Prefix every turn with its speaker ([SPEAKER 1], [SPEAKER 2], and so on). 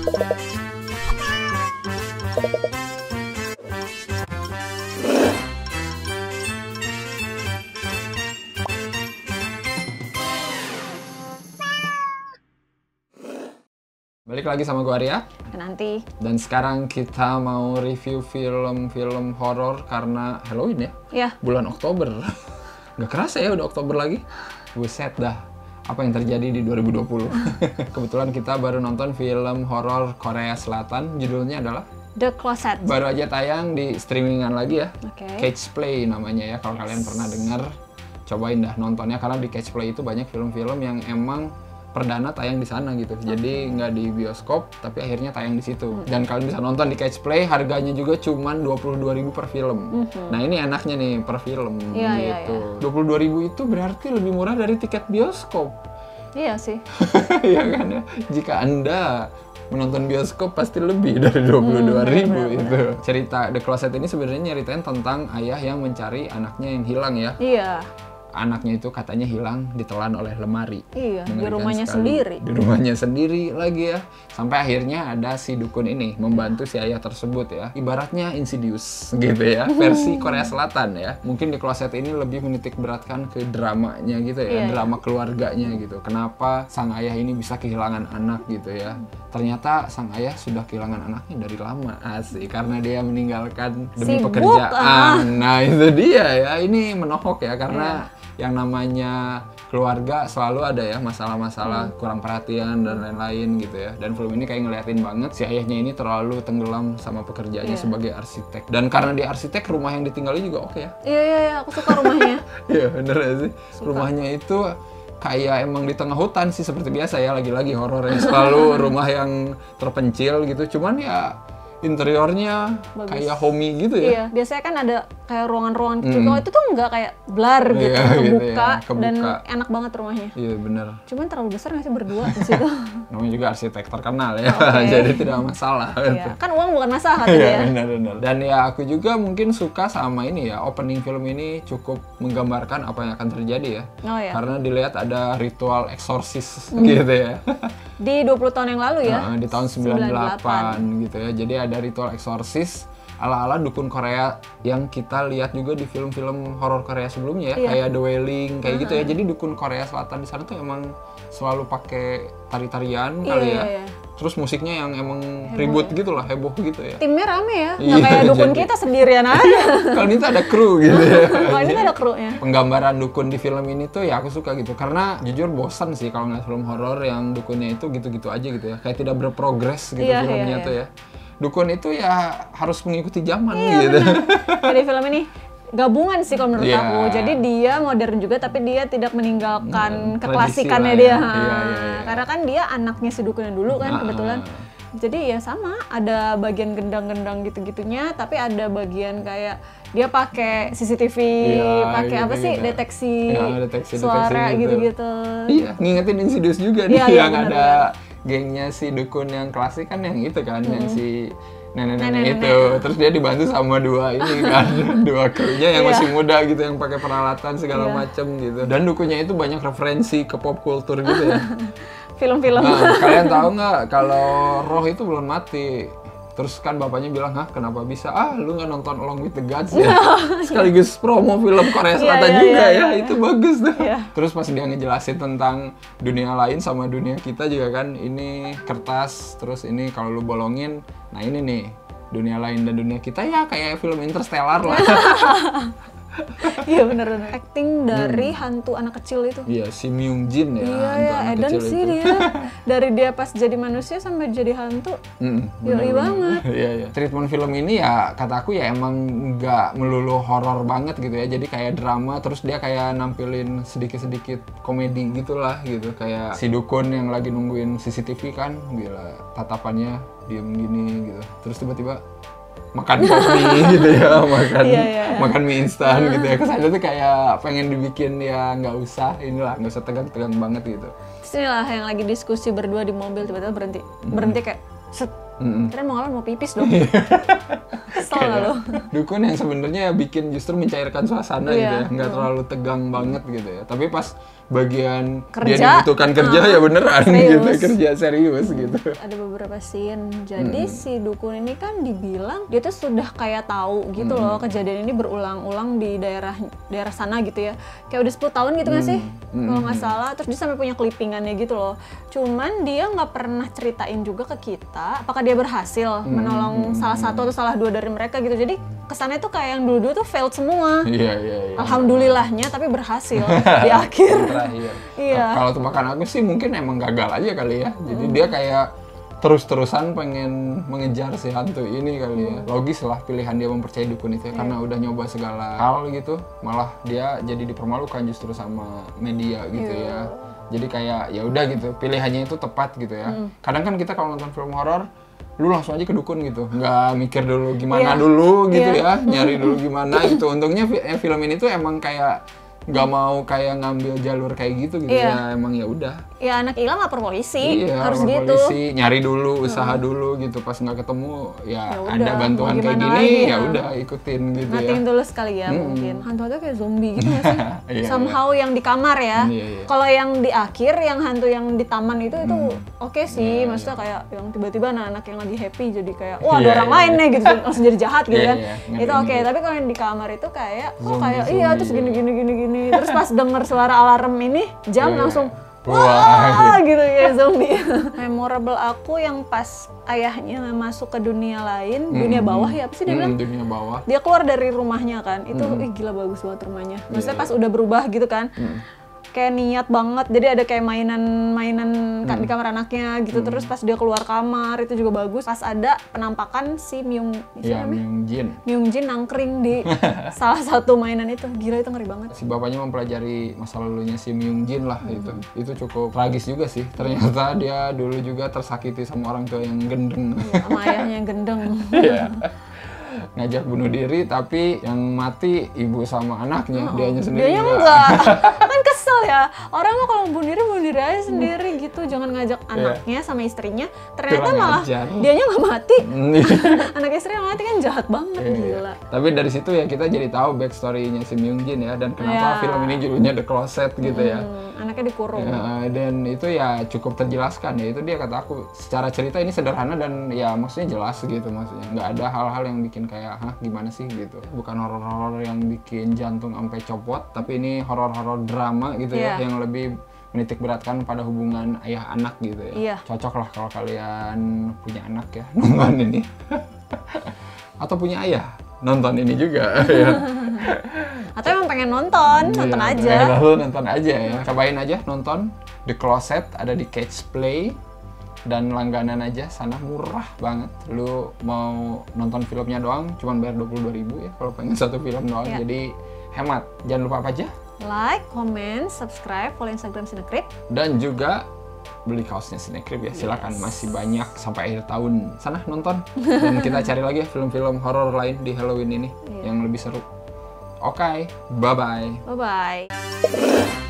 [SPEAKER 1] Balik lagi sama gue Arya.
[SPEAKER 2] Nanti.
[SPEAKER 1] Dan sekarang kita mau review film-film horor karena Halloween ya?
[SPEAKER 2] Iya.
[SPEAKER 1] Bulan Oktober. Nggak kerasa ya udah Oktober lagi. Buset dah. Apa yang terjadi di 2020? Kebetulan kita baru nonton film horor Korea Selatan. Judulnya adalah
[SPEAKER 2] The Closet.
[SPEAKER 1] Baru aja tayang di streamingan lagi ya.
[SPEAKER 2] Oke.
[SPEAKER 1] Catch Play namanya ya. Kalau kalian pernah dengar, cobain dah nontonnya. Karena di Catch Play itu banyak film-film yang emang perdana tayang di sana gitu, jadi nggak di bioskop tapi akhirnya tayang di situ. Dan kalian bisa nonton di Catch Play, harganya juga cuman 22.000 per film. Nah ini enaknya nih per film gitu. 22.000 itu berarti lebih murah dari tiket bioskop.
[SPEAKER 2] Iya sih.
[SPEAKER 1] Iya kan ya. Jika Anda menonton bioskop pasti lebih dari 22.000 itu. Cerita The Closet ini sebenarnya nyeritain tentang ayah yang mencari anaknya yang hilang ya.
[SPEAKER 2] Iya.
[SPEAKER 1] Anaknya itu katanya hilang ditelan oleh lemari.
[SPEAKER 2] Iya, di
[SPEAKER 1] Mengerikan
[SPEAKER 2] rumahnya
[SPEAKER 1] sekali.
[SPEAKER 2] sendiri.
[SPEAKER 1] Di rumahnya sendiri lagi ya. Sampai akhirnya ada si dukun ini membantu si ayah tersebut ya. Ibaratnya Insidious gitu ya, versi Korea Selatan ya. Mungkin di Closet ini lebih menitik beratkan ke dramanya gitu ya, drama keluarganya gitu. Kenapa sang ayah ini bisa kehilangan anak gitu ya. Ternyata sang ayah sudah kehilangan anaknya dari lama, asik. Karena dia meninggalkan demi
[SPEAKER 2] Sibuk,
[SPEAKER 1] pekerjaan. Nah itu dia ya, ini menohok ya karena yang namanya keluarga selalu ada ya masalah-masalah kurang perhatian dan lain-lain gitu ya. Dan film ini kayak ngeliatin banget si ayahnya ini terlalu tenggelam sama pekerjaannya sebagai arsitek. Dan karena dia arsitek, rumah yang ditinggali juga oke ya.
[SPEAKER 2] Iya, aku suka rumahnya.
[SPEAKER 1] Iya bener ya sih.
[SPEAKER 2] Suka.
[SPEAKER 1] Rumahnya itu kayak emang di tengah hutan sih seperti biasa ya, lagi-lagi horor ya. Selalu rumah yang terpencil gitu. Cuman ya interiornya bagus. Kayak homey gitu ya. Iya,
[SPEAKER 2] biasanya kan ada kayak ruangan-ruangan kecil. Kalau itu tuh nggak kayak blar gitu, kebuka,
[SPEAKER 1] gitu ya, kebuka
[SPEAKER 2] dan enak banget rumahnya.
[SPEAKER 1] Iya bener.
[SPEAKER 2] Cuman terlalu besar nggak sih berdua di situ?
[SPEAKER 1] Namanya juga arsitek terkenal ya, jadi tidak masalah.
[SPEAKER 2] Iya. Kan uang bukan masalah tuh
[SPEAKER 1] ya.
[SPEAKER 2] ya.
[SPEAKER 1] Benar-benar. Dan ya aku juga mungkin suka sama ini ya, opening film ini cukup menggambarkan apa yang akan terjadi ya.
[SPEAKER 2] Oh ya.
[SPEAKER 1] Karena dilihat ada ritual eksorsis gitu ya.
[SPEAKER 2] Di 20 tahun yang lalu ya?
[SPEAKER 1] Di tahun 98 gitu ya. Jadi ada ritual eksorsis ala-ala dukun Korea yang kita lihat juga di film-film horor Korea sebelumnya ya. Kayak The Wailing, kayak gitu ya. Jadi dukun Korea Selatan di sana tuh emang selalu pakai tari-tarian kali ya. Terus musiknya yang emang ribut gitu lah, heboh gitu ya.
[SPEAKER 2] Timnya rame ya, nggak kayak dukun kita sendirian aja.
[SPEAKER 1] Kalau ini tuh ada kru gitu ya.
[SPEAKER 2] Kalau ini tuh ada krunya.
[SPEAKER 1] Penggambaran dukun di film ini tuh ya aku suka gitu. Karena jujur bosan sih kalau ngeliat film horor yang dukunnya itu gitu-gitu aja gitu ya. Kayak tidak berprogres gitu filmnya tuh ya. Dukun itu ya harus mengikuti zaman gitu.
[SPEAKER 2] Jadi film ini gabungan sih kalau menurut aku. Jadi dia modern juga tapi dia tidak meninggalkan keklasikannya dia. Karena kan dia anaknya si dukunnya dulu kan kebetulan. Jadi ya sama, ada bagian gendang-gendang gitu-gitunya, tapi ada bagian kayak dia pakai CCTV, pakai apa sih deteksi suara gitu-gitu.
[SPEAKER 1] Iya, ngingetin Insidious juga nih yang ada gengnya si dukun yang klasik kan yang itu kan, yang si nenek-nenek itu. Terus dia dibantu sama dua ini kan, dua krunya yang masih muda gitu, yang pakai peralatan segala macem gitu. Dan dukunnya itu banyak referensi ke pop culture gitu ya.
[SPEAKER 2] Film-film.
[SPEAKER 1] Nah, kalian tahu nggak kalau roh itu belum mati? Terus kan bapaknya bilang, hah kenapa bisa? Ah lu nggak nonton Along with the Gods ya? Sekaligus promo film Korea Selatan juga ya, itu bagus tuh. Terus pas dia ngejelasin tentang dunia lain sama dunia kita juga kan, ini kertas, terus ini kalau lu bolongin, nah ini nih dunia lain dan dunia kita ya kayak film Interstellar lah.
[SPEAKER 2] Iya bener-bener. Acting dari hantu anak kecil itu.
[SPEAKER 1] Iya, si Myung Jin ya.
[SPEAKER 2] Iya, Eden sih dia. Dari dia pas jadi manusia sampai jadi hantu. Yoi banget.
[SPEAKER 1] Iya. Treatment film ini ya kata aku ya emang nggak melulu horor banget gitu ya. Jadi kayak drama, terus dia kayak nampilin sedikit-sedikit komedi gitulah gitu. Kayak si dukun yang lagi nungguin CCTV kan, gila tatapannya diem gini gitu. Terus tiba-tiba makan kopi gitu ya, makan mie instan gitu ya. Kesannya tuh kayak pengen dibikin ya nggak usah tegang-tegang banget gitu.
[SPEAKER 2] Terus inilah yang lagi diskusi berdua di mobil, tiba-tiba berhenti kayak set. Kira mau ngapain, mau pipis dong. Kesel nggak lo?
[SPEAKER 1] Dukun yang sebenarnya bikin justru mencairkan suasana gitu ya, nggak terlalu tegang banget gitu ya. Tapi pas bagian
[SPEAKER 2] Kerja.
[SPEAKER 1] dia dibutuhkan kerja ya beneran gitu, kerja serius gitu.
[SPEAKER 2] Ada beberapa scene. Jadi si dukun ini kan dibilang dia tuh sudah kayak tahu gitu loh kejadian ini berulang-ulang di daerah sana gitu ya. Kayak udah 10 tahun gitu nggak sih? Kalau nggak salah. Terus dia sampai punya clippingannya gitu loh. Cuman dia nggak pernah ceritain juga ke kita apakah dia berhasil menolong salah satu atau salah dua dari mereka gitu. Jadi kesannya tuh kayak yang dulu-dulu tuh failed semua.
[SPEAKER 1] Iya.
[SPEAKER 2] Alhamdulillahnya tapi berhasil di akhir. Iya.
[SPEAKER 1] Kalau tebakan aku sih mungkin emang gagal aja kali ya. Jadi dia kayak terus-terusan pengen mengejar si hantu ini kali ya. Logis lah pilihan dia mempercayai dukun itu ya, karena udah nyoba segala hal gitu. Malah dia jadi dipermalukan justru sama media gitu ya. Jadi kayak ya udah gitu, pilihannya itu tepat gitu ya. Kadang kan kita kalau nonton film horor, lu langsung aja ke dukun gitu, nggak mikir dulu gimana dulu gitu ya, nyari dulu gimana gitu. Untungnya film ini tuh emang kayak nggak mau kayak ngambil jalur kayak gitu ya, emang ya udah.
[SPEAKER 2] Ya anak hilang lapor polisi, harus
[SPEAKER 1] lapor
[SPEAKER 2] gitu.
[SPEAKER 1] Polisi, nyari dulu, usaha dulu gitu. Pas nggak ketemu, ya
[SPEAKER 2] udah,
[SPEAKER 1] ada bantuan kayak gini,
[SPEAKER 2] lagi,
[SPEAKER 1] ya udah ikutin gitu
[SPEAKER 2] Nothing
[SPEAKER 1] ya.
[SPEAKER 2] tulus kali ya mungkin. Hantu-hantu kayak zombie gitu nggak sih? Somehow yang di kamar ya. Kalau yang di akhir, yang hantu yang di taman itu oke sih. Maksudnya kayak yang tiba-tiba anak-anak yang lagi happy jadi kayak wah ada orang lain nih gitu, langsung jadi jahat gitu kan. Itu oke. Tapi kalau yang di kamar itu kayak kayak iya terus gini. Terus pas denger suara alarm ini jam langsung wah gitu ya zombie. Memorable aku yang pas ayahnya masuk ke dunia lain, dunia bawah ya apa sih dia bilang?
[SPEAKER 1] Dunia bawah.
[SPEAKER 2] Dia keluar dari rumahnya kan, itu gila bagus banget rumahnya. Maksudnya pas udah berubah gitu kan, kayak niat banget. Jadi ada kayak mainan di kamar anaknya gitu. Terus pas dia keluar kamar itu juga bagus. Pas ada penampakan si Myung Jin nangkring di salah satu mainan itu. Gila itu ngeri banget.
[SPEAKER 1] Si bapaknya mempelajari masa lalunya si Myung Jin lah itu. Itu cukup tragis juga sih. Ternyata dia dulu juga tersakiti sama orang tua yang gendeng.
[SPEAKER 2] Sama ayahnya yang gendeng.
[SPEAKER 1] Ngajak bunuh diri tapi yang mati ibu sama anaknya, dianya sendiri
[SPEAKER 2] enggak. Kan kesel ya, orang mah kalau bunuh diri aja sendiri gitu, jangan ngajak anaknya sama istrinya, ternyata malah dianya nggak mati. Anak istri yang mati kan jahat banget. Gila.
[SPEAKER 1] Tapi dari situ ya kita jadi tahu backstory-nya si Myung Jin ya, dan kenapa film ini judulnya The Closet gitu ya.
[SPEAKER 2] Anaknya dikurung.
[SPEAKER 1] Dan itu ya cukup terjelaskan ya, itu dia kata aku secara cerita ini sederhana dan ya maksudnya jelas gitu, maksudnya nggak ada hal-hal yang bikin kayak gimana sih gitu. Bukan horor-horor yang bikin jantung sampai copot, tapi ini horor-horor drama gitu ya, yang lebih menitik beratkan pada hubungan ayah anak gitu ya. Cocok lah kalau kalian punya anak ya nonton ini. Atau punya ayah nonton ini juga ya.
[SPEAKER 2] Atau emang pengen nonton aja.
[SPEAKER 1] Lalu nonton aja ya. Cobain aja nonton The Closet, ada di Catch Play. Dan langganan aja, sana murah banget. Lu mau nonton filmnya doang cuman bayar 22.000 ya kalau pengen satu film doang. Jadi hemat. Jangan lupa apa aja?
[SPEAKER 2] Like, comment, subscribe, follow Instagram Cinecrip.
[SPEAKER 1] Dan juga beli kaosnya Cinecrip ya. Silakan, masih banyak sampai akhir tahun. Sana nonton. Dan kita cari lagi ya film-film horor lain di Halloween ini yang lebih seru. Oke, bye-bye.
[SPEAKER 2] Bye-bye.